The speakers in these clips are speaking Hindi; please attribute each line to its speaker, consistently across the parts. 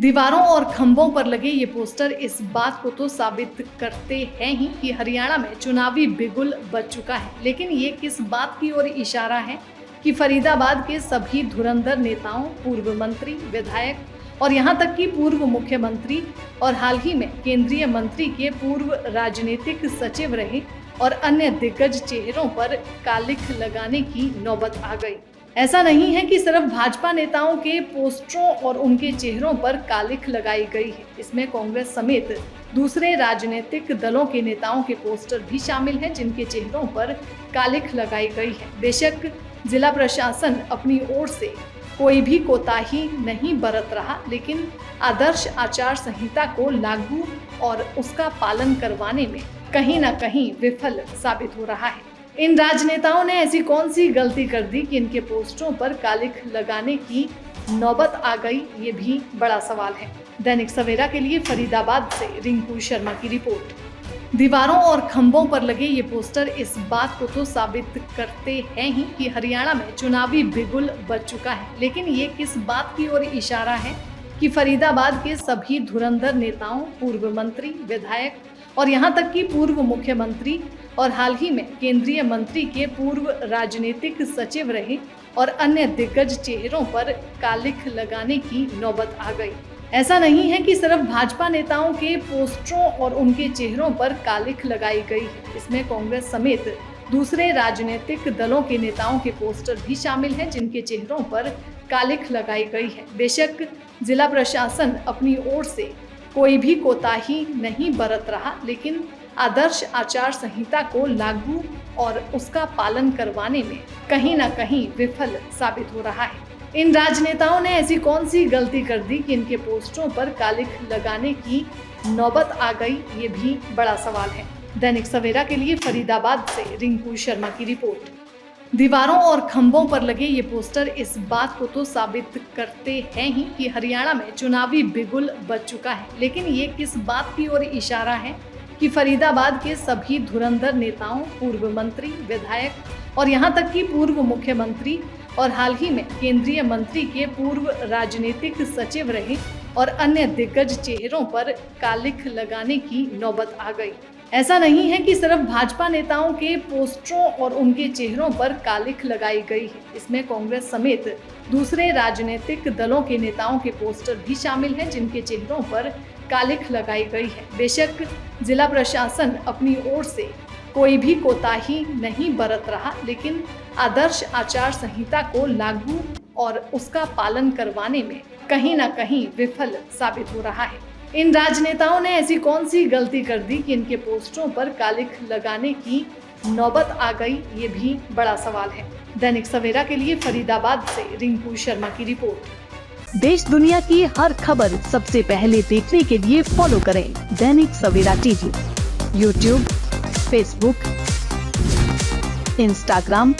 Speaker 1: दीवारों और खंभों पर लगे ये पोस्टर इस बात को तो साबित करते हैं ही कि हरियाणा में चुनावी बिगुल बज चुका है। लेकिन ये किस बात की ओर इशारा है कि फरीदाबाद के सभी धुरंधर नेताओं, पूर्व मंत्री, विधायक और यहाँ तक कि पूर्व मुख्यमंत्री और हाल ही में केंद्रीय मंत्री के पूर्व राजनीतिक सचिव रहे और अन्य दिग्गज चेहरों पर कालिख लगाने की नौबत आ गई। ऐसा नहीं है कि सिर्फ भाजपा नेताओं के पोस्टरों और उनके चेहरों पर कालिख लगाई गई है। इसमें कांग्रेस समेत दूसरे राजनीतिक दलों के नेताओं के पोस्टर भी शामिल हैं, जिनके चेहरों पर कालिख लगाई गई है। बेशक जिला प्रशासन अपनी ओर से कोई भी कोताही नहीं बरत रहा, लेकिन आदर्श आचार संहिता को लागू और उसका पालन करवाने में कहीं न कहीं विफल साबित हो रहा है। इन राजनेताओं ने ऐसी कौन सी गलती कर दी कि इनके पोस्टरों पर कालिख लगाने की नौबत आ गई, ये भी बड़ा सवाल है। दैनिक सवेरा के लिए फरीदाबाद से रिंकू शर्मा की रिपोर्ट। दीवारों और खंभों पर लगे ये पोस्टर इस बात को तो साबित करते हैं ही कि हरियाणा में चुनावी बिगुल बज चुका है। लेकिन ये किस बात की ओर इशारा है कि फरीदाबाद के सभी धुरंधर नेताओं, पूर्व मंत्री, विधायक और यहाँ तक कि पूर्व मुख्यमंत्री और हाल ही में केंद्रीय मंत्री के पूर्व राजनीतिक सचिव रहे और अन्य दिग्गज चेहरों पर कालिख लगाने की नौबत आ गई। ऐसा नहीं है कि सिर्फ भाजपा नेताओं के पोस्टरों और उनके चेहरों पर कालिख लगाई गई है। इसमें कांग्रेस समेत दूसरे राजनीतिक दलों के नेताओं के पोस्टर भी शामिल हैं, जिनके चेहरों पर कालिख लगाई गई है। बेशक जिला प्रशासन अपनी ओर से कोई भी कोताही नहीं बरत रहा, लेकिन आदर्श आचार संहिता को लागू और उसका पालन करवाने में कहीं न कहीं विफल साबित हो रहा है। इन राजनेताओं ने ऐसी कौन सी गलती कर दी कि इनके पोस्टरों पर कालिख लगाने की नौबत आ गई, ये भी बड़ा सवाल है। दैनिक सवेरा के लिए फरीदाबाद से रिंकू शर्मा की रिपोर्ट। दीवारों और खंभों पर लगे ये पोस्टर इस बात को तो साबित करते हैं ही कि हरियाणा में चुनावी बिगुल बज चुका है। लेकिन ये किस बात की ओर इशारा है कि फरीदाबाद के सभी धुरंधर नेताओं, पूर्व मंत्री, विधायक और यहाँ तक कि पूर्व मुख्यमंत्री और हाल ही में केंद्रीय मंत्री के पूर्व राजनीतिक सचिव रहे और अन्य दिग्गज चेहरों पर कालिख लगाने की नौबत आ गई। ऐसा नहीं है कि सिर्फ भाजपा नेताओं के पोस्टरों और उनके चेहरों पर कालिख लगाई गई है। इसमें कांग्रेस समेत दूसरे राजनीतिक दलों के नेताओं के पोस्टर भी शामिल हैं, जिनके चेहरों पर कालिख लगाई गई है। बेशक जिला प्रशासन अपनी ओर से कोई भी कोताही नहीं बरत रहा, लेकिन आदर्श आचार संहिता को लागू और उसका पालन करवाने में कहीं न कहीं विफल साबित हो रहा है। इन राजनेताओं ने ऐसी कौन सी गलती कर दी कि इनके पोस्टरों पर कालिख लगाने की नौबत आ गई, ये भी बड़ा सवाल है। दैनिक सवेरा के लिए फरीदाबाद से रिंकू शर्मा की रिपोर्ट।
Speaker 2: देश दुनिया की हर खबर सबसे पहले देखने के लिए फॉलो करें Dainik Savera TV, YouTube, Facebook, Instagram,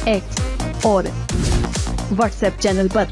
Speaker 2: X और व्हाट्सएप चैनल पर।